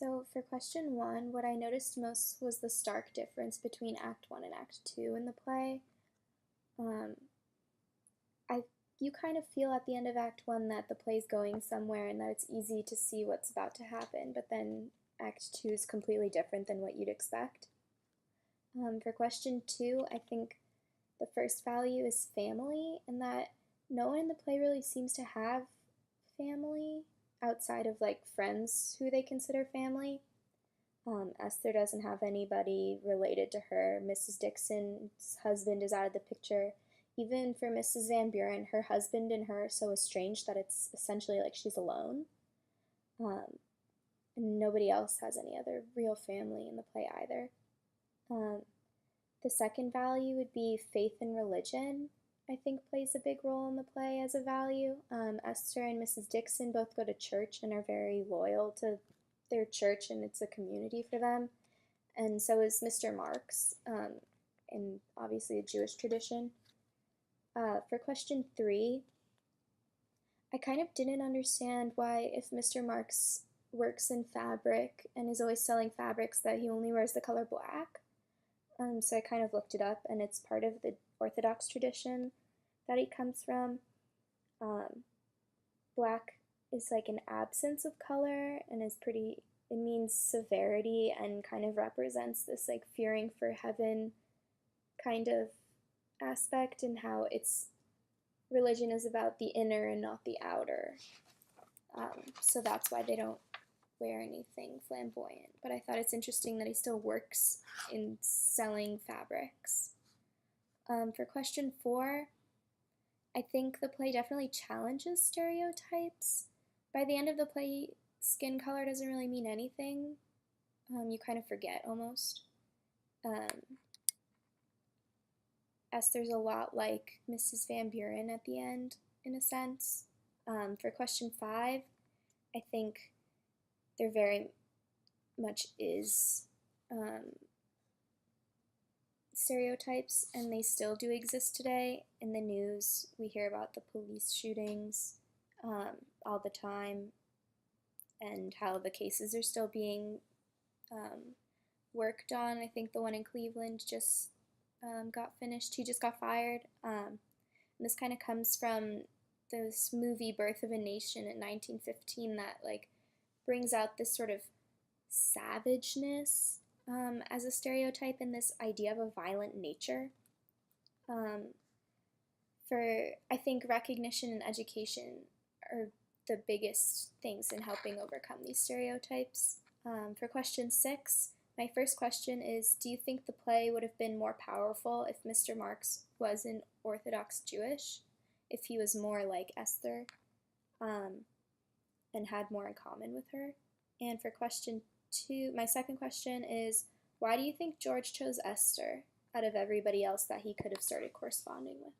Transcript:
So for question one, what I noticed most was the stark difference between Act 1 and Act 2 in the play. Um, I you kind of feel at the end of Act 1 that the play's going somewhere and that it's easy to see what's about to happen, but then Act 2 is completely different than what you'd expect. For question two, I think the first value is family, and that no one in the play really seems to have family outside of like friends who they consider family. Esther doesn't have anybody related to her. Mrs. Dixon's husband is out of the picture. Even for Mrs. Van Buren, her husband and her are so estranged that it's essentially like she's alone. Um, and nobody else has any other real family in the play either. Um, the second value would be faith and religion, I think plays a big role in the play as a value. Esther and Mrs. Dixon both go to church and are very loyal to their church, and it's a community for them. And so is Mr. Marks, in obviously a Jewish tradition. For question three, I kind of didn't understand why, if Mr. Marks works in fabric and is always selling fabrics, that he only wears the color black. So I kind of looked it up, and it's part of the Orthodox tradition that he comes from. Black is like an absence of color and it means severity and kind of represents this like fearing for heaven kind of aspect, and how religion is about the inner and not the outer. So that's why they don't wear anything flamboyant. But I thought it's interesting that he still works in selling fabrics. For question four, I think the play definitely challenges stereotypes. By the end of the play, skin color doesn't really mean anything. You kind of forget almost. Esther's a lot like Mrs. Van Buren at the end, in a sense. For question five, I think there very much is stereotypes, and they still do exist today. In the news, we hear about the police shootings all the time, and how the cases are still being worked on. I think the one in Cleveland just got finished. He just got fired. And this kind of comes from this movie Birth of a Nation in 1915 that like brings out this sort of savageness as a stereotype, and this idea of a violent nature. I think recognition and education are the biggest things in helping overcome these stereotypes. For question six, my first question is, do you think the play would have been more powerful if Mr. Marks wasn't Orthodox Jewish, if he was more like Esther, and had more in common with her? And for question two, my second question is, why do you think George chose Esther out of everybody else that he could have started corresponding with?